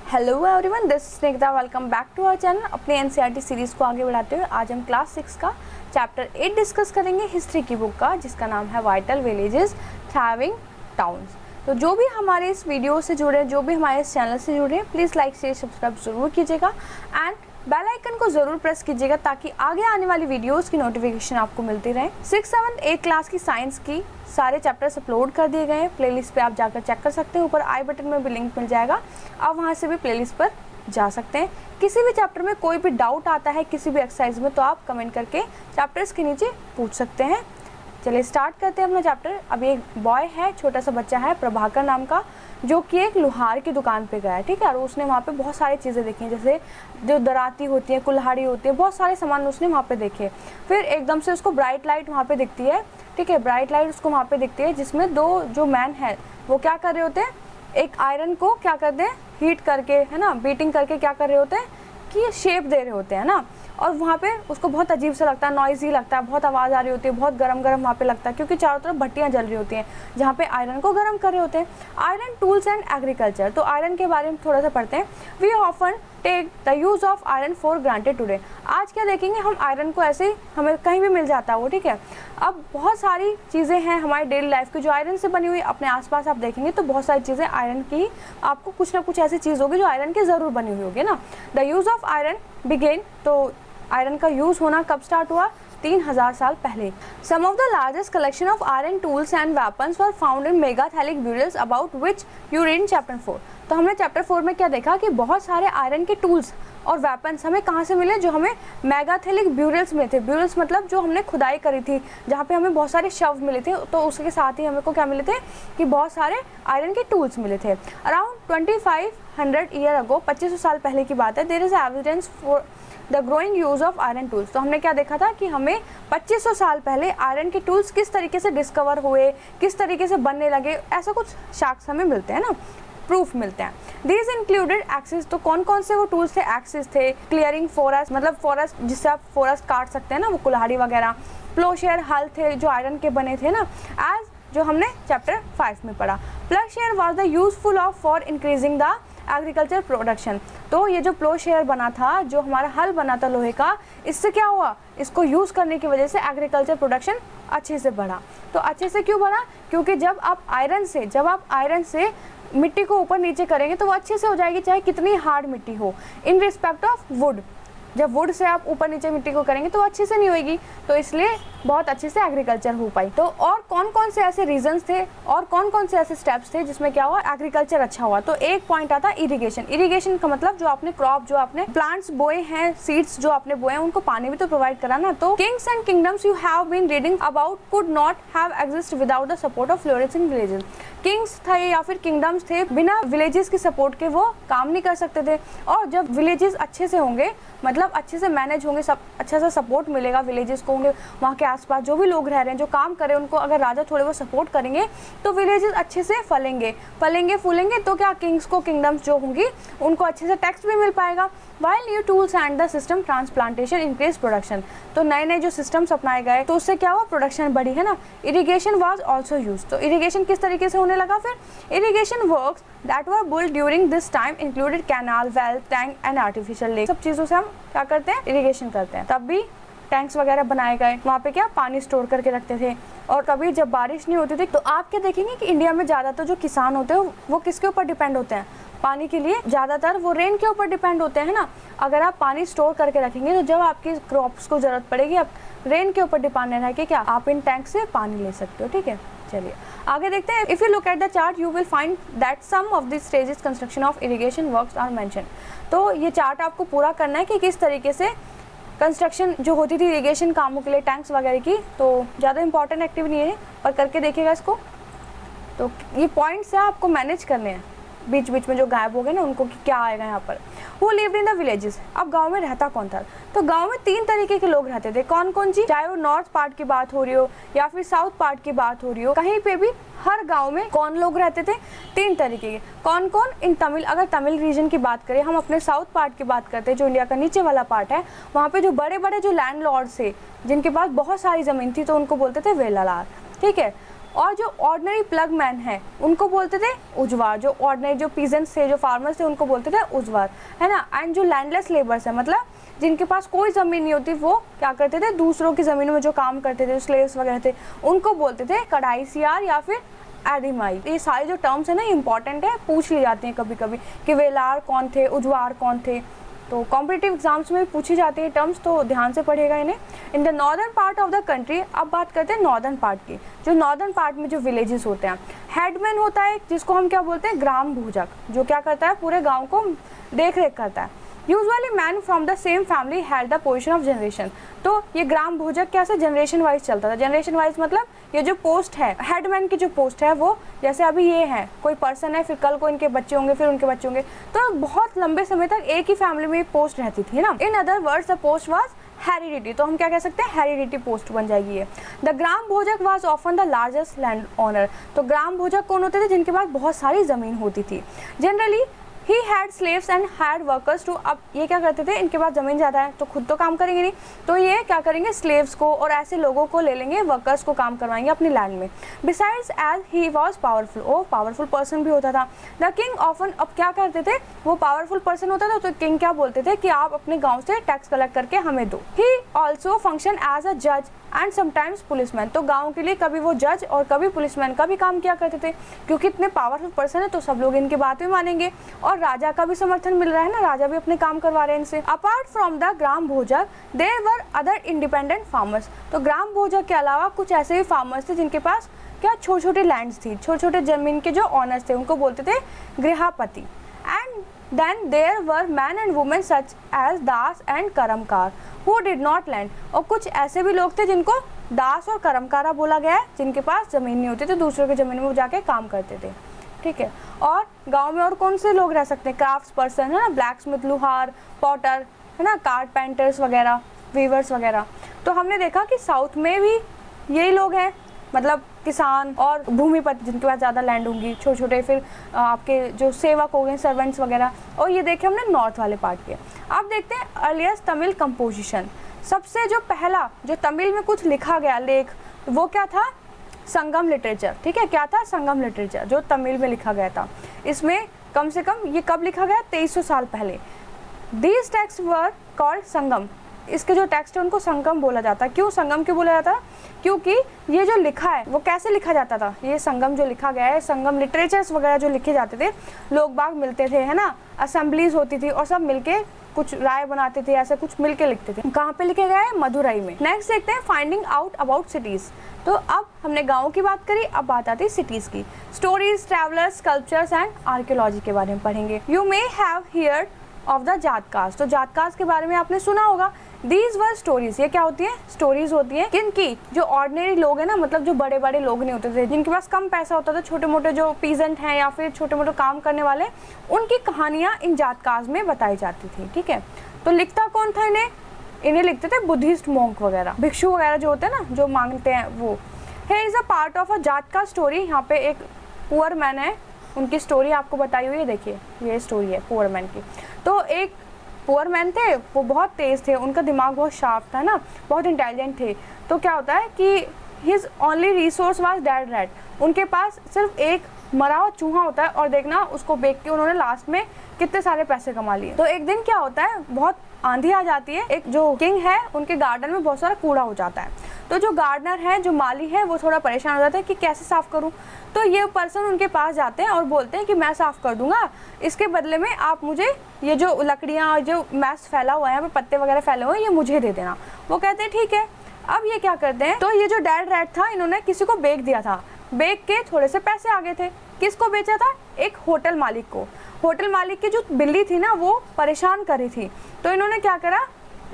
Hello everyone, this Snehita. Welcome back to our channel. अपने NCERT series को आगे बढ़ाते हुए आज हम क्लास 6 का चैप्टर 8 डिस्कस करेंगे हिस्ट्री की बुक का, जिसका नाम है वाइटल विलेजेस थ्राइविंग टाउन्स। तो जो भी हमारे इस वीडियो से जुड़े, जो भी हमारे इस चैनल से जुड़े, प्लीज़ लाइक शेयर सब्सक्राइब ज़रूर कीजिएगा एंड बेल आइकन को ज़रूर प्रेस कीजिएगा ताकि आगे आने वाली वीडियोस की नोटिफिकेशन आपको मिलती रहे। 6, 7, 8 क्लास की साइंस की सारे चैप्टर्स अपलोड कर दिए गए हैं। प्लेलिस्ट पे आप जाकर चेक कर सकते हैं, ऊपर आई बटन में भी लिंक मिल जाएगा, आप वहाँ से भी प्लेलिस्ट पर जा सकते हैं। किसी भी चैप्टर में कोई भी डाउट आता है किसी भी एक्सरसाइज में, तो आप कमेंट करके चैप्टर्स के नीचे पूछ सकते हैं। चलिए स्टार्ट करते हैं अपना चैप्टर। अभी एक बॉय है, छोटा सा बच्चा है प्रभाकर नाम का, जो कि एक लोहार की दुकान पे गया है, ठीक है। और उसने वहाँ पे बहुत सारी चीज़ें देखी हैं, जैसे जो दराती होती है, कुल्हाड़ी होती है, बहुत सारे सामान उसने वहाँ पे देखे। फिर एकदम से उसको ब्राइट लाइट वहाँ पे दिखती है, ठीक है। ब्राइट लाइट उसको वहाँ पे दिखती है, जिसमें दो जो मैन है वो क्या कर रहे होते हैं, एक आयरन को क्या करते हैं, हीट करके, है ना, बीटिंग करके क्या कर रहे होते हैं कि शेप दे रहे होते हैं ना। और वहाँ पे उसको बहुत अजीब सा लगता है, नॉइजी लगता है, बहुत आवाज़ आ रही होती है, बहुत गरम गरम वहाँ पे लगता है, क्योंकि चारों तरफ भट्टियाँ जल रही होती हैं जहाँ पे आयरन को गर्म कर रहे होते हैं। आयरन टूल्स एंड एग्रीकल्चर, तो आयरन के बारे में थोड़ा सा पढ़ते हैं। We often take the use of iron for granted today. आज क्या देखेंगे हम, आयरन को ऐसे हमें कहीं भी मिल जाता है वो, ठीक है। अब बहुत सारी चीज़ें हैं हमारी डेली लाइफ की जो आयरन से बनी हुई, अपने आसपास आप देखेंगे तो बहुत सारी चीज़ें आयरन की, आपको कुछ ना कुछ ऐसी चीज़ होगी जो आयरन की ज़रूर बनी हुई होगी ना। The use of iron began, तो आयरन का यूज़ होना कब स्टार्ट हुआ, 3000 साल पहले। Some of the largest collection of iron tools and weapons were found in megalithic burials about which you read in chapter 4। तो हमने चैप्टर 4 में क्या देखा कि बहुत सारे आयरन के टूल्स और वेपन्स हमें कहाँ से मिले, जो हमें मेगाथेलिक ब्यूरल्स में थे। ब्यूरल्स मतलब जो हमने खुदाई करी थी, जहाँ पे हमें बहुत सारे शव मिले थे, तो उसके साथ ही हमें को क्या मिले थे कि बहुत सारे आयरन के टूल्स मिले थे। अराउंड 2500 ईयर अगो, 2500 साल पहले की बात है, there is evidence for the growing use of iron tools. तो हमने क्या देखा था कि हमें 2500 साल पहले आयरन के टूल्स किस तरीके से डिस्कवर हुए, किस तरीके से बनने लगे, ऐसा कुछ साक्ष्य हमें मिलते हैं ना, प्रूफ मिलते हैं। दीज इंक्लूडेड एक्सिस, तो कौन कौन से वो टूल्स थे, एक्सिस थे, क्लियरिंग फॉरेस्ट, मतलब फॉरेस्ट जिससे आप फॉरेस्ट काट सकते हैं ना, वो कुल्हाड़ी वगैरह, प्लोशेयर, हल थे जो आयरन के बने थे ना, एज जो हमने चैप्टर 5 में पढ़ा। Ploughshare was the useful of for increasing the agriculture production. तो ये जो प्लोशेयर बना था, जो हमारा हल बना था लोहे का, इससे क्या हुआ, इसको यूज़ करने की वजह से एग्रीकल्चर प्रोडक्शन अच्छे से बढ़ा। तो अच्छे से क्यों बढ़ा, क्योंकि जब आप आयरन से मिट्टी को ऊपर नीचे करेंगे तो वो अच्छे से हो जाएगी, चाहे कितनी हार्ड मिट्टी हो। इन रिस्पेक्ट ऑफ वुड, जब वुड से आप ऊपर नीचे मिट्टी को करेंगे तो अच्छे से नहीं होगी, तो इसलिए बहुत अच्छे से एग्रीकल्चर हो पाई। तो और कौन कौन से ऐसे रीजंस थे और कौन कौन से ऐसे स्टेप्स थे जिसमें क्या हुआ, एग्रीकल्चर अच्छा हुआ। तो एक पॉइंट आता है इरिगेशन। इरिगेशन का मतलब जो आपने क्रॉप, जो आपने प्लांट्स बोए हैं, सीड्स जो आपने बोए हैं, उनको पानी भी तो प्रोवाइड कराना। तो kings and kingdoms you have been reading about could not have exist without the support of flourishing villages. Kings थे या फिर किंगडम्स थे, बिना विलेजेस की सपोर्ट के वो काम नहीं कर सकते थे। और जब विलेजेस अच्छे से होंगे, मतलब अच्छे से मैनेज होंगे, सब अच्छा सा सपोर्ट मिलेगा विलेजेस को, होंगे वहाँ के आसपास जो भी लोग रह रहे हैं, जो काम कर रहे हैं, उनको अगर राजा थोड़े वो सपोर्ट करेंगे तो विलेजेस अच्छे से फलेंगे फूलेंगे। तो क्या, किंग्स को, किंगडम्स जो होंगी, उनको अच्छे से टैक्स भी मिल पाएगा। While new tools and the system transplantation increase production, तो नए नए जो सिस्टम्स अपनाए गए तो उससे क्या हुआ, प्रोडक्शन बढ़ी, है ना। इरिगेशन वाज ऑल्सो यूज, तो इरिगेशन किस तरीके से होने लगा फिर। Irrigation works that were built during this time included canal, well, tank and artificial lake. सब चीज़ों से हम क्या करते हैं, इरिगेशन करते हैं। तब भी टैंक्स वगैरह बनाए गए, वहाँ पे क्या पानी स्टोर करके रखते थे। और कभी जब बारिश नहीं होती थी, तो आप क्या देखेंगे कि इंडिया में ज़्यादातर जो किसान होते हैं वो किसके ऊपर डिपेंड होते हैं, पानी के लिए ज़्यादातर वो रेन के ऊपर डिपेंड होते हैं ना। अगर आप पानी स्टोर करके रखेंगे तो जब आपकी क्रॉप्स को ज़रूरत पड़ेगी, आप रेन के ऊपर डिपेंड रह के क्या आप इन टैंक से पानी ले सकते हो, ठीक है। चलिए आगे देखते हैं। If you look at the chart you will find that some of the stages construction of irrigation works are mention. तो ये चार्ट आपको पूरा करना है कि किस तरीके से कंस्ट्रक्शन जो होती थी इरिगेशन कामों के लिए, टैंक्स वगैरह की। तो ज़्यादा इंपॉर्टेंट एक्टिविटी नहीं है, पर करके देखिएगा इसको। तो ये पॉइंट्स है आपको मैनेज करने हैं, बीच बीच में जो गायब हो गए ना उनको, कि क्या आएगा यहाँ पर। Who lived in the villages, अब गांव में रहता कौन था। तो गांव में 3 तरीके के लोग रहते थे। कौन कौन जी, चाहे वो नॉर्थ पार्ट की बात हो रही हो या फिर साउथ पार्ट की बात हो रही हो, कहीं पे भी हर गांव में कौन लोग रहते थे, 3 तरीके के। कौन कौन, इन तमिल, अगर तमिल रीजन की बात करें, हम अपने साउथ पार्ट की बात करते हैं, जो इंडिया का नीचे वाला पार्ट है, वहाँ पे जो बड़े बड़े जो लैंड लॉर्ड्स थे, जिनके पास बहुत सारी ज़मीन थी, तो उनको बोलते थे वेलालार, ठीक है। और जो ऑर्डिनरी प्लग मैन है उनको बोलते थे उजवार, जो ऑर्डिनरी जो पीजेंट्स थे, जो फार्मर्स थे, उनको बोलते थे उजवार, है ना। एंड जो लैंडलेस लेबर्स है, मतलब जिनके पास कोई ज़मीन नहीं होती, वो क्या करते थे, दूसरों की ज़मीनों में जो काम करते थे, जो स्लेव्स वगैरह थे, उनको बोलते थे कढ़ाईसियार या फिर एडिमाई। ये सारे जो टर्म्स है ना इंपॉर्टेंट है, पूछ ली जाती हैं कभी कभी कि वेलार कौन थे, उजवार कौन थे, तो कॉम्पिटिटिव एग्जाम्स में पूछी जाती है टर्म्स, तो ध्यान से पढ़ेगा इन्हें। In the northern part of the country, अब बात करते हैं नॉर्दर्न पार्ट की। जो नॉर्दर्न पार्ट में जो विलेजेस होते हैं, हेडमैन होता है जिसको हम क्या बोलते हैं, ग्राम भूजक, जो क्या करता है, पूरे गाँव को देख रेख करता है। Usually man from the same family had the position of generation. तो ये ग्राम भूजक कैसे जनरेशन वाइज चलता था, जनरेशन वाइज मतलब ये जो पोस्ट है, हेडमैन की जो पोस्ट है वो जैसे अभी ये है, कोई पर्सन है, फिर कल को इनके बच्चे होंगे, फिर उनके बच्चे होंगे, तो बहुत लंबे समय तक एक ही फैमिली में पोस्ट रहती थी ना। In other words the post was heredity, तो हम क्या कह सकते हैं, हेरिडिटी पोस्ट बन जाएगी ये। The gram Bhojak was often the largest land owner, तो ग्राम भोजक कौन होते थे, जिनके पास बहुत सारी ज़मीन होती थी। Generally he had slaves and had workers to, अब ये क्या करते थे, इनके पास ज़मीन ज़्यादा है तो खुद तो काम करेंगे नहीं, तो ये क्या करेंगे, स्लेव्स को और ऐसे लोगों को ले लेंगे, वर्कर्स को काम करवाएंगे अपनी लैंड में। Besides as he was powerful, वो पावरफुल पर्सन भी होता था। द किंग ऑफन, अब क्या करते थे, वो पावरफुल पर्सन होता था तो किंग क्या बोलते थे कि आप अपने गाँव से टैक्स कलेक्ट करके हमें दो। He also function as a जज एंड समटाइम्स पुलिसमैन, तो गाँव के लिए कभी वो जज और कभी पुलिसमैन का भी काम किया करते थे, क्योंकि इतने पावरफुल पर्सन है तो सब लोग इनकी बात भी मानेंगे और राजा का भी समर्थन मिल रहा है ना, राजा भी अपने काम करवा रहे हैं इनसे। Apart from the gram bhojak there were other independent farmers, तो ग्राम भोजक के अलावा कुछ ऐसे भी फार्मर्स थे जिनके पास क्या छोटे छोटे लैंड्स थी, छोटे छोटे जमीन के जो ऑनर्स थे उनको बोलते थे गृहपति। And then there were men and women such as dasa and karmakara who did not land, और कुछ ऐसे भी लोग थे जिनको दास और कर्मकारा बोला गया है, जिनके पास ज़मीन नहीं होती, तो दूसरों की ज़मीन में वो जाके काम करते थे, ठीक है। और गांव में और कौन से लोग रह सकते हैं, क्राफ्ट्स पर्सन है ना, ब्लैक स्मिथ, लुहार, पॉटर है ना, कारपेंटर्स वगैरह, वीवर्स वगैरह। तो हमने देखा कि साउथ में भी यही लोग हैं, मतलब किसान और भूमिपति जिनके पास ज़्यादा लैंड होंगी, छोटे छोटे, फिर आपके जो सेवक हो गए, सर्वेंट्स वगैरह। और ये देखे हमने नॉर्थ वाले पार्ट के। अब देखते हैं अर्लीस्ट तमिल कंपोजिशन, सबसे जो पहला जो तमिल में कुछ लिखा गया लेख, वो क्या था, संगम लिटरेचर, ठीक है। क्या था, संगम लिटरेचर, जो तमिल में लिखा गया था। इसमें कम से कम ये कब लिखा गया, 2300 साल पहले। दीज टेक्स्ट वर कॉल्ड संगम, इसके जो टेक्स्ट है उनको संगम बोला जाता है। क्यों संगम क्यों बोला जाता है, क्योंकि ये जो लिखा है वो कैसे लिखा जाता था, ये संगम जो लिखा गया है, संगम लिटरेचर्स वगैरह जो लिखे जाते थे, लोग बाग मिलते थे, है ना, असेंबलीज होती थी और सब मिलके कुछ राय बनाते थे, ऐसे कुछ मिलके लिखते थे। कहाँ पे लिखे गए, मदुरई में। नेक्स्ट देखते हैं फाइंडिंग आउट अबाउट सिटीज। तो अब हमने गाँव की बात करी, अब बात आती है सिटीज की। Stories, travellers, sculptures and archaeology के बारे में पढ़ेंगे। You may have heard of the जात कास्ट, तो जात कास्ट के बारे में आपने सुना होगा। दीज वर स्टोरीज, ये क्या होती है, स्टोरीज होती है किनकी, जो ऑर्डिनरी लोग हैं ना, मतलब जो बड़े बड़े लोग नहीं होते थे, जिनके पास कम पैसा होता था, छोटे मोटे जो पीजेंट हैं या फिर छोटे मोटे काम करने वाले, उनकी कहानियाँ इन जात कास्ट में बताई जाती थी, ठीक है। तो लिखता कौन था इन्हें लिखते थे बुद्धिस्ट मॉन्क वगैरह, भिक्षु वगैरह जो होते हैं ना, जो मांगते हैं वो। है is a part of a जात का स्टोरी, यहाँ पे एक पुअर मैन है, उनकी स्टोरी आपको बताई हुई है, देखिए ये स्टोरी है पुअर मैन की। तो एक पुअर मैन थे, वो बहुत तेज़ थे, उनका दिमाग बहुत शार्प था ना, बहुत इंटेलिजेंट थे। तो क्या होता है कि his only resource was dead rat, उनके पास सिर्फ एक मरा हुआ चूहा होता है, और देखना उसको बेच के उन्होंने लास्ट में कितने सारे पैसे कमा लिए। तो एक दिन क्या होता है, बहुत आंधी आ जाती है, एक जो किंग है उनके गार्डन में बहुत सारा कूड़ा हो जाता है। तो जो गार्डनर है, जो माली है, वो थोड़ा परेशान हो जाता है कि कैसे साफ़ करूं। तो ये पर्सन उनके पास जाते हैं और बोलते हैं कि मैं साफ़ कर दूंगा, इसके बदले में आप मुझे ये जो लकड़ियाँ, जो मैस फैला हुआ है, यहाँ पे पत्ते वगैरह फैले हुए हैं, ये मुझे दे देना। वो कहते हैं ठीक है। अब ये क्या करते हैं, तो ये जो डेड रैट था, इन्होंने किसी को बेच दिया था, बेच के थोड़े से पैसे आ गए थे। किसको बेचा था, एक होटल मालिक को। होटल मालिक की जो बिल्ली थी ना, वो परेशान कर रही थी, तो इन्होंने क्या करा,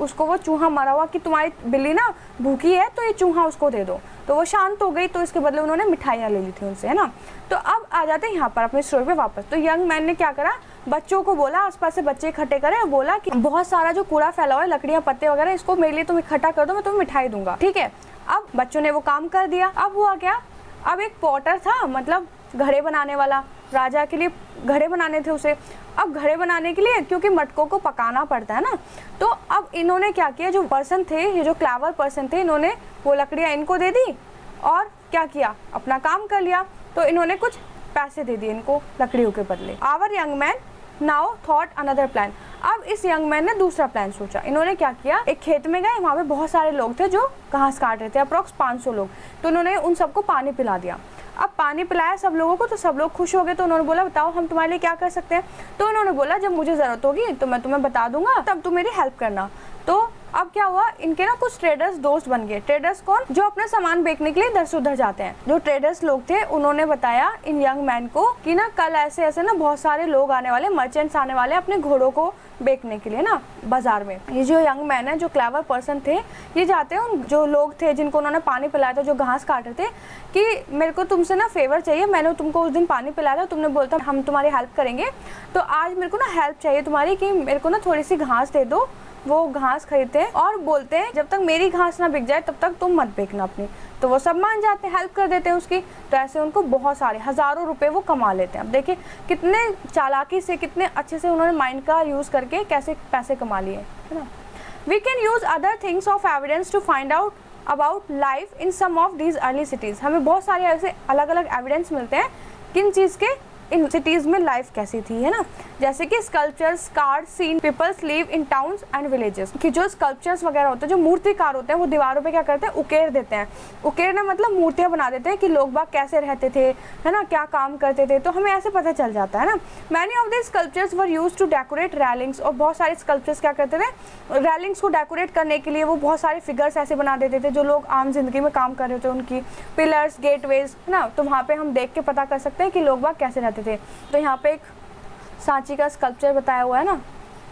उसको वो चूहा मरा हुआ कि तुम्हारी बिल्ली ना भूखी है तो ये चूहा उसको दे दो, तो वो शांत हो गई। तो इसके बदले उन्होंने मिठाइयाँ ले ली थी उनसे, है ना। तो अब आ जाते हैं यहाँ पर अपने स्टोरी पे वापस। तो यंग मैन ने क्या करा, बच्चों को बोला, आसपास से बच्चे इकट्ठे करे, बोला कि बहुत सारा जो कूड़ा फैला हुआ है, लकड़ियाँ पत्ते वगैरह, इसको मेरे लिए तुम इकट्ठा कर दो, मैं तुम्हें मिठाई दूंगा, ठीक है। अब बच्चों ने वो काम कर दिया। अब हुआ क्या, अब एक पॉटर था, मतलब घड़े बनाने वाला, राजा के लिए घड़े बनाने थे उसे। अब घड़े बनाने के लिए क्योंकि मटकों को पकाना पड़ता है ना, तो अब इन्होंने क्या किया, जो पर्सन थे, ये जो क्लेवर पर्सन थे, इन्होंने वो लकड़ियाँ इनको दे दी और क्या किया, अपना काम कर लिया, तो इन्होंने कुछ पैसे दे दिए इनको लकड़ियों के बदले। Our young man now thought another plan. अब इस यंग मैन ने दूसरा प्लान सोचा। इन्होंने क्या किया, एक खेत में गए, वहाँ पे बहुत सारे लोग थे जो घास काट रहे थे, अप्रॉक्स 500 लोग। तो उन्होंने उन सबको पानी पिला दिया। अब पानी पिलाया सब लोगों को तो सब लोग खुश हो गए। तो उन्होंने बोला बताओ हम तुम्हारे लिए क्या कर सकते हैं। तो उन्होंने बोला जब मुझे ज़रूरत होगी तो मैं तुम्हें बता दूंगा, तब तुम मेरी हेल्प करना। तो अब क्या हुआ, इनके ना कुछ ट्रेडर्स दोस्त बन गए। ट्रेडर्स कौन, जो अपना सामान बेचने के लिए इधर से उधर जाते हैं। जो ट्रेडर्स लोग थे उन्होंने बताया इन यंग मैन को कि ना कल ऐसे ऐसे ना बहुत सारे लोग आने वाले, मर्चेंट्स आने वाले अपने घोड़ों को बेचने के लिए ना बाजार में। ये जो यंग मैन है, जो क्लेवर पर्सन थे, ये जाते हैं उन जो लोग थे जिनको उन्होंने पानी पिलाया था, जो घास काट रहे थे, कि मेरे को तुमसे ना फेवर चाहिए, मैंने तुमको उस दिन पानी पिलाया था, तुमने बोला था हम तुम्हारी हेल्प करेंगे, तो आज मेरे को ना हेल्प चाहिए तुम्हारी कि मेरे को ना थोड़ी सी घास दे दो। वो घास खरीदते हैं और बोलते हैं जब तक मेरी घास ना बिक जाए तब तक तुम मत बेचना अपनी। तो वो सब मान जाते हैं, हेल्प कर देते हैं उसकी। तो ऐसे उनको बहुत सारे हज़ारों रुपए वो कमा लेते हैं। अब देखिए कितने चालाकी से, कितने अच्छे से उन्होंने माइंड का यूज़ करके कैसे पैसे कमा लिए, है ना। We can use other things of evidence to find out about life in some of these early cities. हमें बहुत सारे ऐसे अलग अलग एविडेंस मिलते हैं किन चीज़ के, इन सिटीज़ में लाइफ कैसी थी, है ना। जैसे कि sculptures, carved scene peoples live in towns and villages, कि जो स्कल्पचर्स वगैरह होते हैं, जो मूर्तिकार होते हैं, वो दीवारों पे क्या करते हैं, उकेर देते हैं। उकेरना मतलब मूर्तियाँ बना देते हैं कि लोग बाग कैसे रहते थे, है ना, क्या काम करते थे, तो हमें ऐसे पता चल जाता है ना। Many of this sculptures were use to decorate railings, और बहुत सारे स्कल्पचर्स क्या करते थे, रेलिंग्स को डेकोरेट करने के लिए वो बहुत सारे फिगर्स ऐसे बना देते थे जो लोग आम जिंदगी में काम कर रहे थे, उनकी पिलर्स, गेटवेज, है ना। तो वहाँ पे हम देख के पता कर सकते हैं कि लोग बाग कैसे रहते थे। तो यहाँ पे एक सांची का स्कल्पचर बताया हुआ है ना,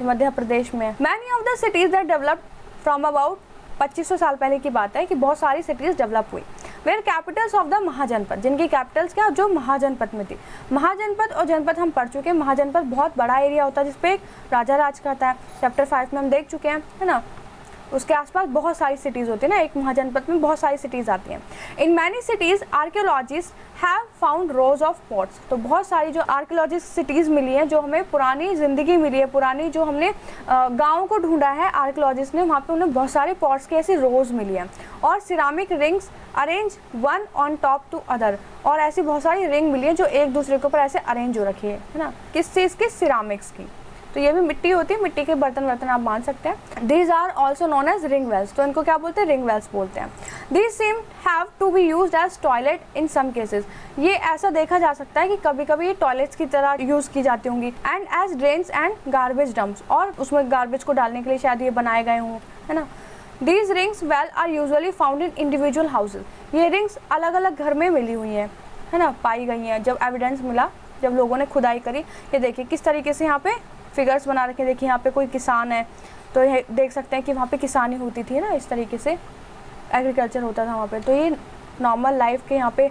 मध्य प्रदेश में। Many of the cities that developed from about 2500 साल पहले की बात है कि बहुत सारी सिटीज डेवलप हुई। वेयर कैपिटल्स ऑफ द महाजनपद, जिनकी कैपिटल्स क्या, जो महाजनपद में थी। महाजनपद और जनपद हम पढ़ चुके हैं। महाजनपद बहुत बड़ा एरिया होता है जिसपे एक राजा राज करता है, चैप्टर 5 में हम देख चुके हैं, है ना। उसके आसपास बहुत सारी सिटीज़ होती है ना, एक महाजनपद में बहुत सारी सिटीज़ आती हैं। In many cities archaeologist have found rose of pots, तो बहुत सारी जो आर्कियोलॉजिस्ट सिटीज़ मिली हैं, जो हमें पुरानी ज़िंदगी मिली है, पुरानी जो हमने गाँव को ढूंढा है आर्कियोलॉजिस्ट ने, वहाँ पे उन्हें बहुत सारे पॉट्स के ऐसी रोज मिली हैं। और ceramic rings arrange one on top to other, और ऐसी बहुत सारी रिंग मिली है जो एक दूसरे के ऊपर ऐसे अरेंज हो रखी है ना। किस चीज़ की, सिरामिक्स की। तो ये भी मिट्टी होती है, मिट्टी के बर्तन आप मान सकते हैं। These are also known as ring wells, तो इनको क्या बोलते हैं, रिंग वेल्स बोलते हैं। These seem have to be used as toilet in some cases, ये ऐसा देखा जा सकता है कि कभी कभी ये टॉयलेट्स की तरह यूज़ की जाती होंगी। And as drains and garbage dumps, और उसमें गार्बेज को डालने के लिए शायद ये बनाए गए हों, है ना। These rings well are usually found in individual houses, ये रिंग्स अलग अलग घर में मिली हुई हैं, है ना, पाई गई हैं। जब एविडेंस मिला, जब लोगों ने खुदाई करी, ये देखिए किस तरीके से यहाँ पे फिगर्स बना रखे। देखिए यहाँ पे कोई किसान है, तो ये देख सकते हैं कि वहाँ पे किसानी होती थी ना, इस तरीके से एग्रीकल्चर होता था वहाँ पे। तो ये नॉर्मल लाइफ के यहाँ पे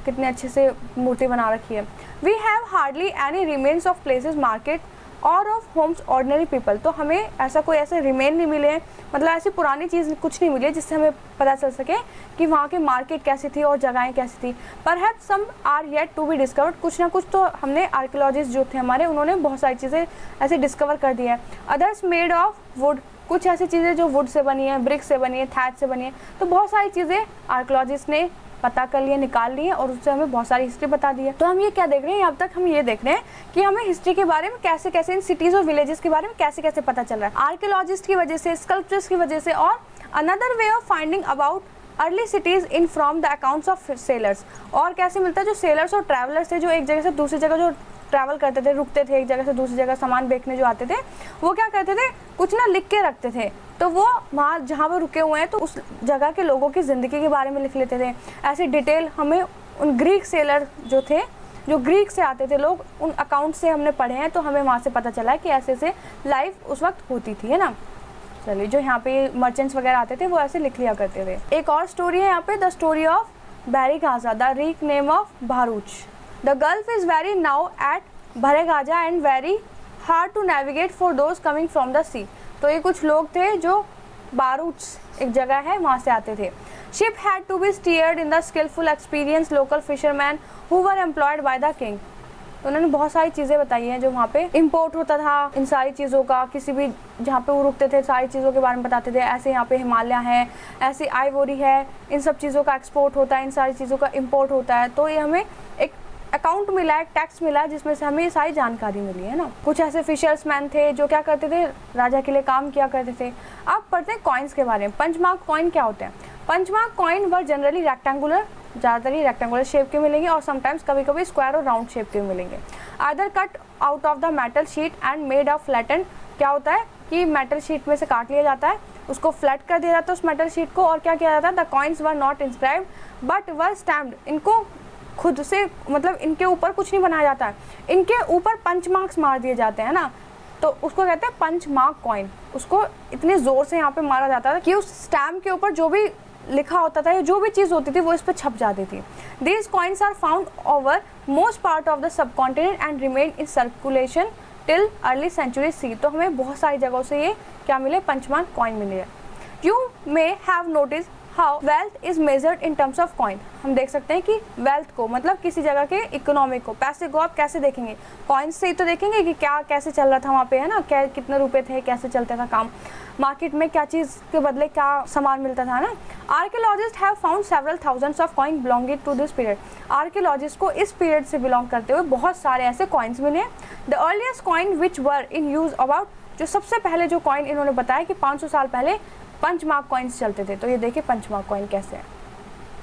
कितने अच्छे से मूर्ति बना रखी है। We have hardly any remains of places market और ऑफ होम्स ऑर्डिनरी पीपल, तो हमें ऐसा कोई ऐसे रिमेन नहीं मिले हैं, मतलब ऐसी पुरानी चीज़ कुछ नहीं मिली है जिससे हमें पता चल सके कि वहाँ की मार्केट कैसी थी और जगहें कैसी थी। Perhaps some are yet to be discovered, कुछ ना कुछ तो हमने आर्कियोलॉजिस्ट जो थे हमारे, उन्होंने बहुत सारी चीज़ें ऐसे डिस्कवर कर दी है। अदर्स मेड ऑफ वुड, कुछ ऐसी चीज़ें जो वुड से बनी है, ब्रिक से बनी है, थैच से बनी है। तो बहुत सारी चीज़ें आर्कियोलॉजिस्ट ने पता कर लिए, निकाल लिए, और उससे हमें बहुत सारी हिस्ट्री बता दी है। तो हम ये क्या देख रहे हैं, अब तक हम ये देख रहे हैं कि हमें हिस्ट्री के बारे में कैसे कैसे, इन सिटीज़ और विलेजेस के बारे में कैसे कैसे पता चल रहा है, आर्कियोलॉजिस्ट की वजह से, स्कल्पचर्स की वजह से। और another way of finding about early cities in from the accounts of sellers, और कैसे मिलता है, जो सेलर्स और ट्रैवलर्स थे, जो एक जगह से दूसरी जगह जो ट्रैवल करते थे, रुकते थे एक जगह से दूसरी जगह, सामान बेचने जो आते थे, वो क्या करते थे, कुछ ना लिख के रखते थे। तो वो वहाँ जहाँ वो रुके हुए हैं तो उस जगह के लोगों की ज़िंदगी के बारे में लिख लेते थे। ऐसे डिटेल हमें उन ग्रीक सेलर जो थे, जो ग्रीक से आते थे लोग, उन अकाउंट से हमने पढ़े हैं, तो हमें वहाँ से पता चला है कि ऐसे ऐसे लाइफ उस वक्त होती थी, है ना। चलिए, जो यहाँ पे मर्चेंट्स वगैरह आते थे वो ऐसे लिख लिया करते थे। एक और स्टोरी है यहाँ पे, the story of Barygaza, the Greek name of Bharuch. The gulf is very narrow at Barygaza and very hard to navigate for those coming from the sea. तो ये कुछ लोग थे जो बारूच एक जगह है वहाँ से आते थे। Ship had to be steered in the skilful experience local fisherman who were employed by the king. तो उन्होंने बहुत सारी चीज़ें बताई हैं जो वहाँ पे इम्पोर्ट होता था, इन सारी चीज़ों का, किसी भी जहाँ पे वो रुकते थे सारी चीज़ों के बारे में बताते थे। ऐसे यहाँ पे हिमालय है, ऐसे आइवोरी है, इन सब चीज़ों का एक्सपोर्ट होता है, इन सारी चीज़ों का इम्पोर्ट होता है। तो ये हमें एक अकाउंट मिला है, टैक्स मिला है, जिसमें से हमें ये सारी जानकारी मिली है ना। कुछ ऐसे फिशर्समैन थे जो क्या करते थे, राजा के लिए काम किया करते थे। अब पढ़ते हैं कॉइन्स के बारे में। पंचमार्क कॉइन क्या होते हैं? पंचमार्क कॉइन वर जनरली रेक्टेंगुलर, ज़्यादातर ही रेक्टेंगुलर शेप के मिलेंगे और समटाइम्स कभी कभी स्क्वायर और राउंड शेप के मिलेंगे। Either cut out of the metal sheet and made of flattened, क्या होता है कि मेटल शीट में से काट लिया जाता है, उसको फ्लैट कर दिया जाता है उस मेटल शीट को, और क्या किया जाता है, the coins were not inscribed but were stamped, इनको खुद से मतलब इनके ऊपर कुछ नहीं बनाया जाता है, इनके ऊपर पंच मार्क्स मार दिए जाते हैं ना, तो उसको कहते हैं पंच मार्क कॉइन। उसको इतने ज़ोर से यहाँ पे मारा जाता था कि उस स्टैम्प के ऊपर जो भी लिखा होता था या जो भी चीज़ होती थी वो इस पर छप जाती थी। These coins are found over most part of the sub continent and remain in circulation till early century C. तो हमें बहुत सारी जगहों से ये क्या मिले, पंचमार्क कॉइन मिले। You may have notice how wealth is measured in terms of coin. हम देख सकते हैं कि वेल्थ को मतलब किसी जगह के इकोनॉमी को, पैसे को आप कैसे देखेंगे, कॉइन्स से ही तो देखेंगे कि क्या कैसे चल रहा था वहाँ पे, है ना, क्या कितने रुपए थे, कैसे चलता था काम, मार्केट में क्या चीज़ के बदले क्या सामान मिलता था ना। Archaeologist have found several thousands of coin belonging to this period. Archaeologist को इस पीरियड से बिलोंग करते हुए बहुत सारे ऐसे कॉइन्स मिले। The earliest coin which were in use about, जो सबसे पहले जो कॉइन इन्होंने बताया कि 500 साल पहले पंचमार्क कॉइन्स चलते थे। तो ये देखिए पंचमार्क कॉइन कैसे है।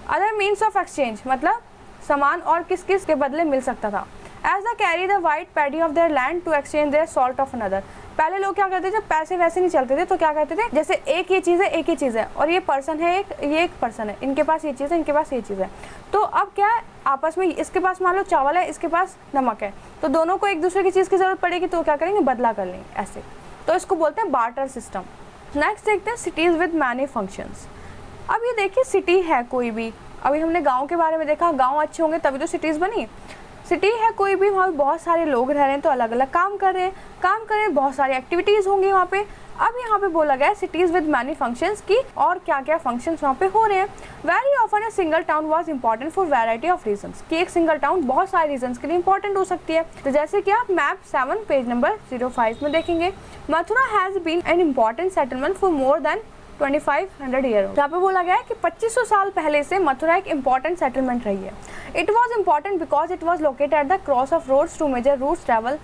अदर मीन्स ऑफ एक्सचेंज, मतलब सामान और किस किस के बदले मिल सकता था। As they carry the white paddy of their land to exchange their salt of another. पहले लोग क्या करते थे, जब पैसे वैसे नहीं चलते थे तो क्या करते थे, जैसे एक ये चीज़ है, एक ही चीज़ है, और ये पर्सन है एक, ये एक पर्सन है, इनके पास ये चीज़ है, इनके पास ये चीज़ है, तो अब क्या है आपस में, इसके पास मान लो चावल है, इसके पास नमक है, तो दोनों को एक दूसरे की चीज़ की ज़रूरत पड़ेगी तो क्या करेंगे, बदला कर लेंगे ऐसे। तो इसको बोलते हैं बार्टर सिस्टम। नेक्स्ट देखते हैं सिटीज़ विद मैनी फंक्शंस। अब ये देखिए सिटी है कोई भी, अभी हमने गांव के बारे में देखा, गांव अच्छे होंगे तभी तो सिटीज़ बनी। सिटी है कोई भी, वहाँ पे बहुत सारे लोग रह रहे हैं तो अलग अलग काम कर रहे हैं, बहुत सारी एक्टिविटीज़ होंगी वहाँ पे। अब यहाँ पे बोला गया है सिटीज़ विद मैनी फंक्शंस की, और क्या क्या फंक्शंस वहाँ पे हो रहे हैं। Very often a single town was important for variety of reasons, कि एक सिंगल टाउन बहुत सारे रीजंस के लिए इंपॉर्टेंट हो सकती है। तो जैसे कि आप मैप 7 पेज नंबर 05 में देखेंगे, Mathura has been an important settlement for more than 2500 year. यहाँ पे बोला गया है कि 2500 साल पहले से मथुरा एक इम्पॉर्टेंट सेटलमेंट रही है। It was important because it was located at the cross of roads two major routes travel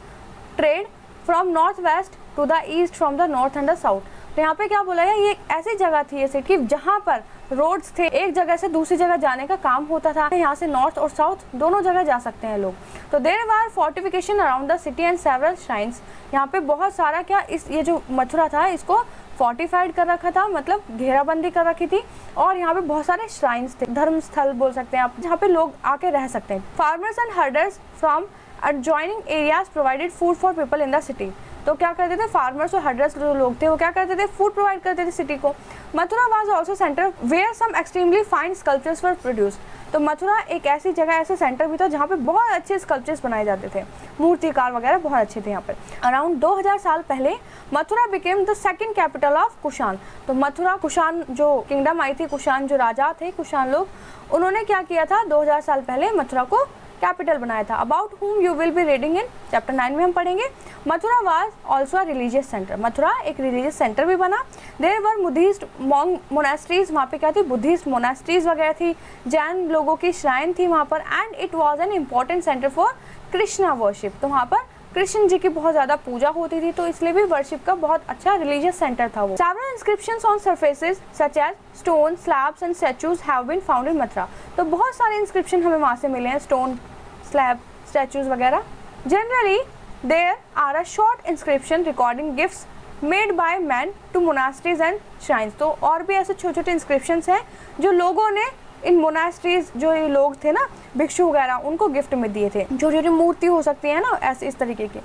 trade from north west to the east from the north and the south. तो यहाँ पे क्या बोला गया, ये ऐसी जगह थी ये सिटी जहाँ पर रोड्स थे, एक जगह से दूसरी जगह जाने का काम होता था। यहाँ से नॉर्थ और साउथ दोनों जगह जा सकते हैं लोग। तो there were fortification around the city and several shrines. यहाँ पे बहुत सारा क्या, इस ये जो मथुरा था इसको फोर्टिफाइड कर रखा था, मतलब घेराबंदी कर रखी थी, और यहाँ पे बहुत सारे श्राइन्स थे, धर्म स्थल बोल सकते हैं आप, जहाँ पे लोग आके रह सकते हैं। Farmers and herders from adjoining areas provided food for people in the city। तो क्या करते थे, फार्मर्स और हर्डर्स जो लोग थे वो क्या करते थे, फूड प्रोवाइड करते थे सिटी को। Mathura was also centre where some extremely fine sculptures were produced. तो मथुरा एक ऐसी जगह, ऐसे सेंटर भी था जहाँ पे बहुत अच्छे स्कल्पचर्स बनाए जाते थे, मूर्तिकार वगैरह बहुत अच्छे थे यहाँ पर। अराउंड 2000 साल पहले Mathura became the second capital of Kushan. तो मथुरा, कुषाण जो किंगडम आई थी, कुषाण जो राजा थे, कुषाण लोग, उन्होंने क्या किया था, 2000 साल पहले मथुरा को कैपिटल बनाया था। About whom you will be reading in chapter 9 में हम पढ़ेंगे। Mathura was also a religious centre. Mathura एक रिलीजियस सेंटर भी बना। देयर वर बुद्धिस्ट मोनास्ट्रीज, वहाँ पे क्या थी, बुद्धिस्ट मोनास्ट्रीज वगैरह थी, जैन लोगों की श्राइन थी वहाँ पर। And it was an important centre for Krishna worship. तो वहाँ पर कृष्ण जी की बहुत ज़्यादा पूजा होती थी, तो इसलिए भी वर्शिप का बहुत अच्छा रिलीजियस सेंटर था वो। Several inscriptions on surfaces such as stone, slabs and statues have been found in Mathura. तो बहुत सारे इंस्क्रिप्शन हमें वहाँ से मिले हैं, स्टोन, स्लैब, स्टैचूज वगैरह। Generally there are a short inscription recording gifts made by man to monasteries and shrines. तो और भी ऐसे छोटे छोटे इंस्क्रिप्शंस हैं जो लोगों ने इन मोनास्ट्रीज, जो ये लोग थे ना, भिक्षु वगैरह, उनको गिफ्ट में दिए थे। छोटी छोटी मूर्ति हो सकती है ना, ऐसे इस तरीके की।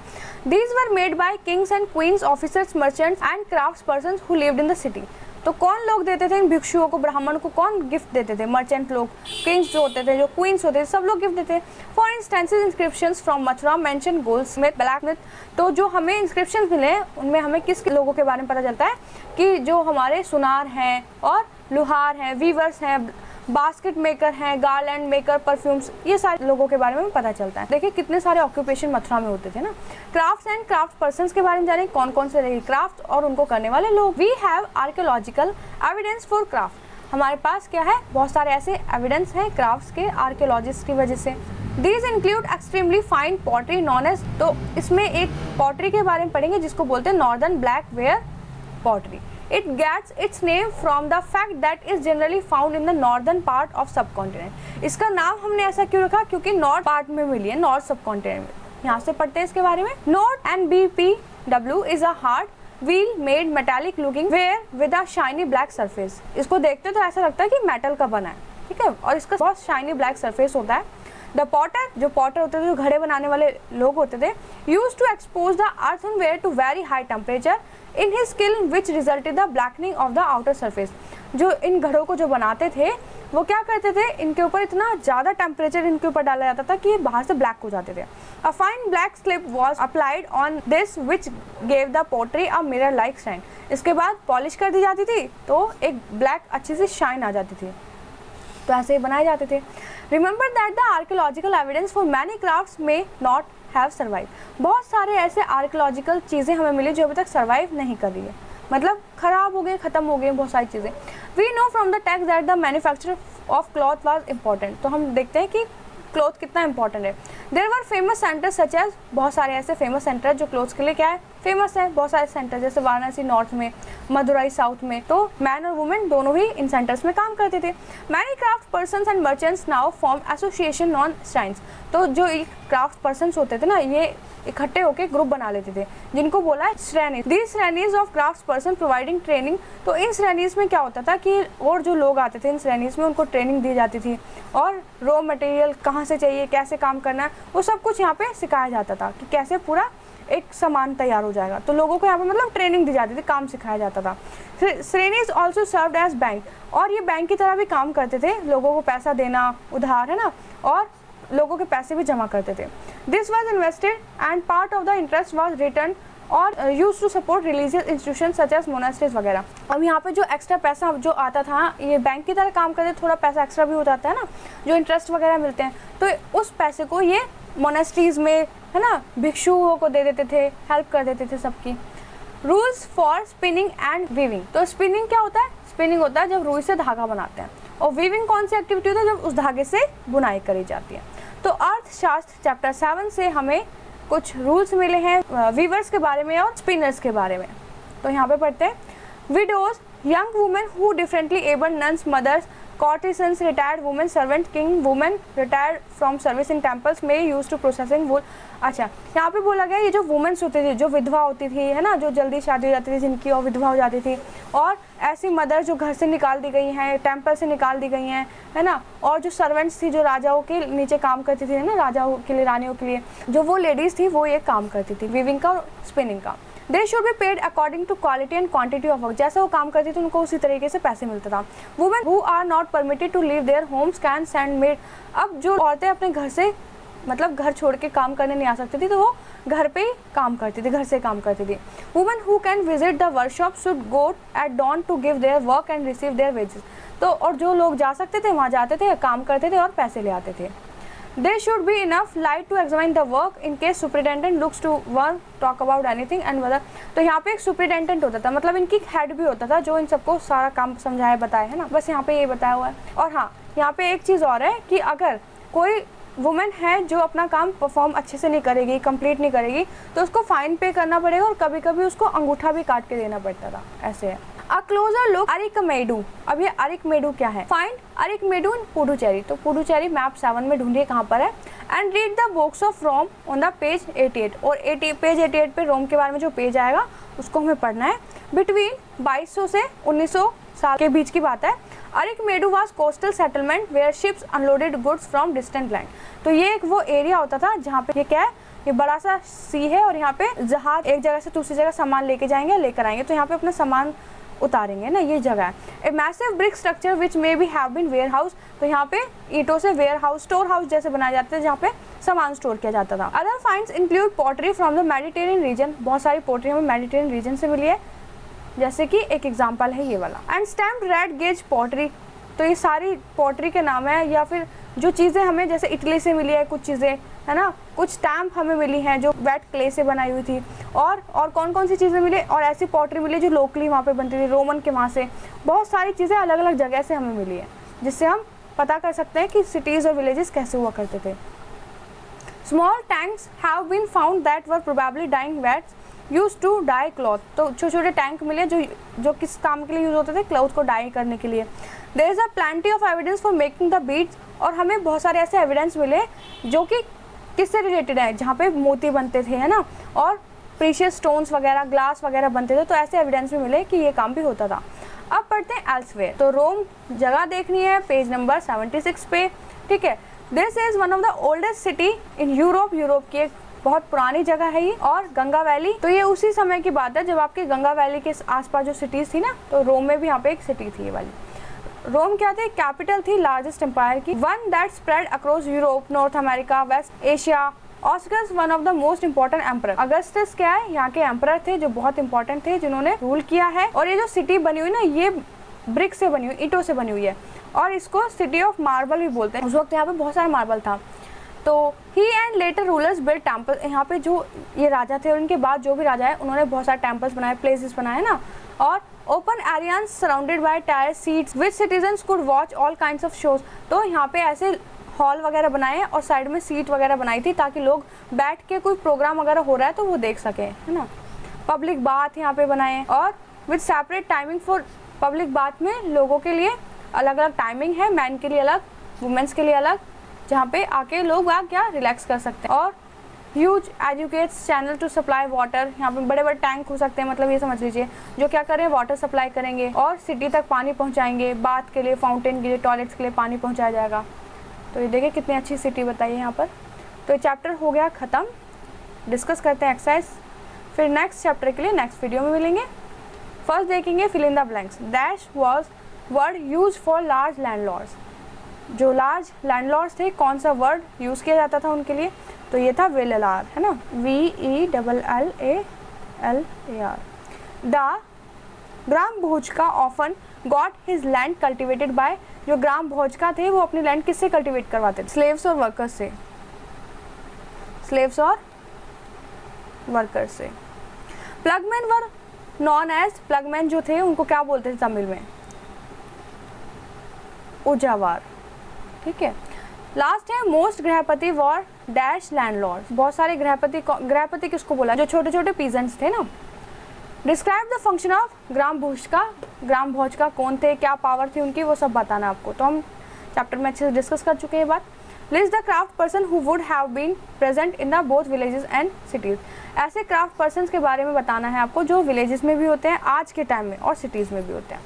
These were made by Kings and queen's, officers, merchants and crafts persons who lived in the city. तो कौन लोग देते थे इन भिक्षुओं को, ब्राह्मण को कौन गिफ्ट देते थे, मर्चेंट लोग, किंग्स जो होते थे, जो क्वींस होते थे, सब लोग गिफ्ट देते। For instances inscriptions from Mathura mention Goldsmith, blacksmith. तो जो हमें इंस्क्रिप्शंस मिले हैं उनमें हमें किस लोगों के बारे में पता चलता है कि जो हमारे सुनार हैं और लुहार हैं, वीवर्स हैं, बास्केट मेकर हैं, गार्लैंड मेकर, परफ्यूम्स, ये सारे लोगों के बारे में पता चलता है। देखिए कितने सारे ऑक्यूपेशन मथुरा में होते थे ना। क्राफ्ट्स एंड क्राफ्ट पर्सन्स के बारे में जानें, कौन कौन से रहे क्राफ्ट और उनको करने वाले लोग। We have archaeological evidence for craft, हमारे पास क्या है, बहुत सारे ऐसे एविडेंस हैं क्राफ्ट्स के आर्कियोलॉजिस्ट की वजह से। These include extremely fine pottery known as, तो इसमें एक पॉटरी के बारे में पढ़ेंगे जिसको बोलते हैं northern black ware pottery. It gets its name from the fact that is generally found in the northern part of subcontinent। इसका नाम हमने ऐसा क्यों रखा, क्योंकि नॉर्थ पार्ट में मिली है, नॉर्थ सबकॉन्टिनेंट में। यहाँ से पढ़ते हैं इसके बारे में। Note NBPW is a hard wheel made metallic looking ware with a shiny black surface। इसको देखते तो ऐसा लगता है कि मेटल का बना है, ठीक है, और इसका बहुत शाइनी ब्लैक सरफेस होता है। द पॉटर, जो पॉटर होते थे, जो घड़े बनाने वाले लोग होते थे, used to expose the earthenware to very high temperature in his kiln which resulted the blackening of the outer surface. जो इन घड़ों को जो बनाते थे वो क्या करते थे, इनके ऊपर इतना ज़्यादा टेम्परेचर इनके ऊपर डाला जाता था कि ये बाहर से ब्लैक हो जाते थे। A fine black slip was applied on this which gave the pottery a mirror like shine. इसके बाद पॉलिश कर दी जाती थी तो एक ब्लैक अच्छी सी शाइन आ जाती थी, तो ऐसे ही बनाए जाते थे। Remember that the archaeological evidence for many crafts में नॉट हैव सर्वाइव। बहुत सारे ऐसे आर्कियोलॉजिकल चीज़ें हमें मिली जो अभी तक सर्वाइव नहीं कर रही है, मतलब खराब हो गए, ख़त्म हो गए बहुत सारी चीज़ें। We know from the text that the manufacture of cloth was important. तो हम देखते हैं कि क्लॉथ कितना इंपॉर्टेंट है। There were famous centres such as, बहुत सारे ऐसे फेमस सेंटर जो क्लॉथ्स के लिए क्या है, फेमस है। बहुत सारे सेंटर जैसे वाराणसी नॉर्थ में, मदुरई साउथ में, तो मैन और वुमेन दोनों ही इन सेंटर्स में काम करते थे। Many craft persons and merchants now form association on shrines. तो जो क्राफ्ट पर्सन्स होते थे ना, ये इकट्ठे होकर ग्रुप बना लेते थे जिनको बोला है श्रेणी। These श्रेणीज of craft person providing training. तो इन श्रेणीज में क्या होता था कि और जो लोग आते थे इन श्रेणीज में उनको ट्रेनिंग दी जाती थी, और रॉ मटेरियल कहाँ से चाहिए, कैसे काम करना है, वो सब कुछ यहाँ पे सिखाया जाता था कि कैसे पूरा एक सामान तैयार हो जाएगा। तो लोगों को यहाँ पे मतलब ट्रेनिंग दी जाती थी, काम सिखाया जाता था। श्रेणीज ऑल्सो सर्व्ड एज बैंक, और ये बैंक की तरह भी काम करते थे, लोगों को पैसा देना उधार, है ना, और लोगों के पैसे भी जमा करते थे। This was invested and part of the interest was return और used to support religious institution such as monasteries वगैरह। अब यहाँ पे जो एक्स्ट्रा पैसा जो आता था, ये बैंक की तरह काम करते, थोड़ा पैसा एक्स्ट्रा भी हो जाता है ना, जो इंटरेस्ट वगैरह मिलते हैं, तो उस पैसे को ये मोनास्ट्रीज में, है ना, भिक्षुओं को दे देते थे, हेल्प कर देते थे सबकी। Rules for spinning and weaving. तो स्पिनिंग क्या होता है, स्पिनिंग होता है जब रुई से धागा बनाते हैं, और वीविंग कौन सी एक्टिविटी होती है, जब उस धागे से बुनाई करी जाती है। तो अर्थशास्त्र चैप्टर 7 से हमें कुछ रूल्स मिले हैं वीवर्स के बारे में और स्पिनर्स के बारे में। तो यहाँ पे पढ़ते हैं, widows, young women who differently abled, nuns, mothers, courtesans, retired women, servant, king, women retired from service in temples may use to processing wool। अच्छा, यहाँ पे बोला गया ये जो वुमेन्स होती थी, जो विधवा होती थी, है ना, जो जल्दी शादी हो जाती थी जिनकी, और विधवा हो जाती थी, और ऐसी मदर जो घर से निकाल दी गई हैं, टेम्पल से निकाल दी गई हैं, है ना, और जो सर्वेंट्स थी जो राजाओं के नीचे काम करती थी, है ना, राजाओं के लिए, रानियों के लिए, जो वो लेडीज़ थी वो ये काम करती थी, वीविंग का और स्पिनिंग का। They should be paid according to quality and quantity of work. जैसा वो काम करती थी उनको उसी तरीके से पैसे मिलता था। Women who are not permitted to leave their homes can send maid. अब जो औरतें अपने घर से, मतलब घर छोड़ के काम करने नहीं आ सकती थी, तो वो घर पे ही काम करती थी, घर से काम करती थी। Women who can visit the workshop should go at dawn to give their work and receive their wages. तो और जो लोग जा सकते थे वहाँ जाते थे, काम करते थे और पैसे ले आते थे। There should be enough light to examine the work in case superintendent looks to one talk about anything and whether। तो यहाँ पे एक सुपरिटेंडेंट होता था, मतलब इनकी हेड भी होता था जो इन सबको सारा काम समझाए बताए, है ना, बस यहाँ पे ये बताया हुआ है। और हाँ, यहाँ पे एक चीज़ और है कि अगर कोई वुमेन है जो अपना काम परफॉर्म अच्छे से नहीं करेगी, कंप्लीट नहीं करेगी, तो उसको फाइन पे करना पड़ेगा, और कभी कभी उसको अंगूठा भी काट के देना पड़ता था, ऐसे है। A closer look अरिकमेडू। अब ये अरिकमेडू क्या है? Find Arikamedu in Puducherry. तो पुडुचेरी मैप 7 में ढूंढिए कहाँ पर है। And read the books of Rome on the page 88। और पेज 88 पे रोम के बारे में जो पेज आएगा उसको हमें पढ़ना है। बिटवीन 2200 से 1900 साल के बीच की बात है। Arikamedu was coastal settlement where ships unloaded goods from distant land. तो ये एक वो एरिया होता था जहाँ पे, ये क्या है, ये बड़ा सा सी है, और यहाँ पे जहाज एक जगह से दूसरी जगह सामान लेके जाएंगे, लेकर आएंगे, तो यहाँ पे अपना सामान उतारेंगे ना, ये जगह है। A massive brick structure which may be have been warehouse. तो यहाँ पे ईंटों से वेयर हाउस, स्टोर हाउस जैसे बनाए जाते थे जहाँ पे सामान स्टोर किया जाता था। Other finds include pottery from the Mediterranean reason. बहुत सारी पॉटरी हमें मेडिटेरियन रीजन से मिली है, जैसे कि एक एग्जांपल है ये वाला। And stamped red gauge pottery. तो ये सारी पॉटरी के नाम है, या फिर जो चीज़ें हमें जैसे इटली से मिली है कुछ चीज़ें, है ना, कुछ स्टैम्प हमें मिली हैं जो वेट क्ले से बनाई हुई थी, और कौन कौन सी चीज़ें मिली, और ऐसी पॉटरी मिली जो लोकली वहाँ पे बनती थी रोमन के वहाँ से। बहुत सारी चीज़ें अलग अलग जगह से हमें मिली है, जिससे हम पता कर सकते हैं कि सिटीज़ और विलेजेस कैसे हुआ करते थे। Small tanks have been found that were probably dyeing vats use to dye cloth. तो छोटे छोटे टैंक मिले जो किस काम के लिए यूज़ होते थे, क्लॉथ को डाई करने के लिए। There is a plenty of evidence for making the beads, और हमें बहुत सारे ऐसे एविडेंस मिले जो कि किससे रिलेटेड है, जहाँ पे मोती बनते थे, है ना, और प्रीशियस स्टोन्स वगैरह, ग्लास वगैरह बनते थे, तो ऐसे एविडेंस भी मिले कि ये काम भी होता था। अब पढ़ते हैं एल्सवेयर। तो रोम जगह देखनी है पेज नंबर 76 पे, ठीक है। This is one of the oldest city in Europe, Europe की एक बहुत पुरानी जगह है ये। और गंगा वैली, तो ये उसी समय की बात है जब आपके गंगा वैली के आसपास जो सिटीज़ थी ना, तो रोम में भी यहाँ पे एक सिटी थी ये वाली। रोम क्या थी, कैपिटल थी लार्जेस्ट एम्पायर की, one that spread across Europe, North America, West Asia. Augustus one of the most important emperor. Augustus क्या है, यहाँ के एम्परर थे जो बहुत इंपॉर्टेंट थे, जिन्होंने रूल किया है। और ये जो सिटी बनी हुई ना, ये ब्रिक से बनी हुई, ईंटों से बनी हुई है, और इसको सिटी ऑफ मार्बल भी बोलते हैं। उस वक्त यहाँ पे बहुत सारा मार्बल था। तो he and later rulers build temple. यहाँ पे जो ये राजा थे और उनके बाद जो भी राजा है, उन्होंने बहुत सारे टेम्पल्स बनाए, प्लेसेस बनाए ना, और open areas surrounded by tyre seats which citizens could watch all kinds of shows. तो यहाँ पे ऐसे हॉल वगैरह बनाए और साइड में सीट वगैरह बनाई थी ताकि लोग बैठ के कोई प्रोग्राम वगैरह हो रहा है तो वो देख सकें, है ना। पब्लिक बाथ यहाँ पे बनाए, और with separate timing for public bath में लोगों के लिए अलग अलग टाइमिंग है, मैन के लिए अलग, वुमेन्स के लिए अलग, जहाँ पे आके लोग क्या रिलैक्स कर सकते हैं। और huge aqueducts channel to supply water. यहाँ पे बड़े बड़े टैंक हो सकते हैं, मतलब ये समझ लीजिए, जो क्या करें, वाटर सप्लाई करेंगे और सिटी तक पानी पहुँचाएंगे, बाथ के लिए, फाउंटेन के लिए, टॉयलेट्स के लिए पानी पहुँचाया जाएगा। तो ये देखिए कितनी अच्छी सिटी बताई है यहाँ पर। तो ये चैप्टर हो गया ख़त्म। डिस्कस करते हैं एक्सरसाइज, फिर नेक्स्ट चैप्टर के लिए नेक्स्ट वीडियो में मिलेंगे। फर्स्ट देखेंगे fill in the blanks. Dash was word use for large landlords. जो लार्ज लैंडलॉर्ड्स थे, कौन सा वर्ड यूज़ किया जाता था उनके लिए, तो ये था विलेलार, है ना, VELLALAR। The grama bhojaka often got his land cultivated by. जो ग्राम भोजका थे वो अपनी लैंड किससे कल्टिवेट करवाते थे, स्लेव्स और वर्कर्स से, स्लेव्स और वर्कर्स से। प्लगमैन वर नॉन एज, प्लगमैन जो थे उनको क्या बोलते थे तमिल में, उजावार, ठीक है। लास्ट है मोस्ट गृहपति वॉर डैश लैंडलॉर्ड। बहुत सारे गृहपति किसको बोला, जो छोटे छोटे पीजेंट्स थे ना। Describe the function of gram भोजका। ग्राम भोजका कौन थे, क्या पावर थी उनकी, वो सब बताना आपको। तो हम चैप्टर में अच्छे से डिस्कस कर चुके हैं ये बात। List the craft person who would have been present in the both villages and cities. ऐसे क्राफ्ट पर्सन के बारे में बताना है आपको जो विलेजेस में भी होते हैं आज के टाइम में और सिटीज़ में भी होते हैं।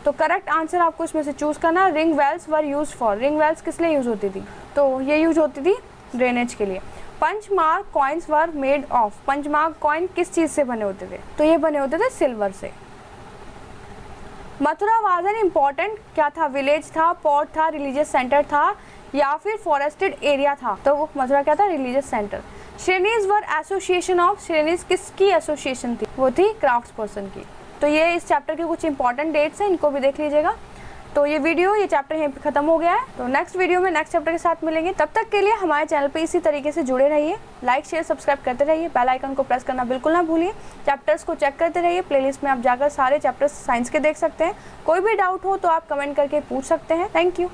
तो करेक्ट आंसर आपको इसमें से चूज़ करना। Ring wells were use for. Ring wells किस लिए यूज़ होती थी, तो ये यूज होती थी ड्रेनेज के लिए। Punch mark coins were made of. Punch mark coin किस चीज़ से बने होते थे, तो ये बने होते थे सिल्वर से। मथुरा वाज एन इम्पॉर्टेंट क्या था, विलेज था, पोर्ट था, रिलीजियस सेंटर था, या फिर फॉरेस्टेड एरिया था, तो वो मथुरा क्या था, रिलीजियस सेंटर। श्रेणीज वर एसोसिएशन ऑफ। श्रेणीज किसकी एसोसिएशन थी, वो थी क्राफ्ट्स पर्सन की। तो ये इस चैप्टर के कुछ इंपॉर्टेंट डेट्स हैं, इनको भी देख लीजिएगा। तो ये चैप्टर यहीं पे खत्म हो गया है। तो नेक्स्ट वीडियो में नेक्स्ट चैप्टर के साथ मिलेंगे। तब तक के लिए हमारे चैनल पे इसी तरीके से जुड़े रहिए, लाइक शेयर सब्सक्राइब करते रहिए, बेल आइकन को प्रेस करना बिल्कुल ना भूलिए। चैप्टर्स को चेक करते रहिए, प्लेलिस्ट में आप जाकर सारे चैप्टर्स साइंस के देख सकते हैं। कोई भी डाउट हो तो आप कमेंट करके पूछ सकते हैं। Thank you.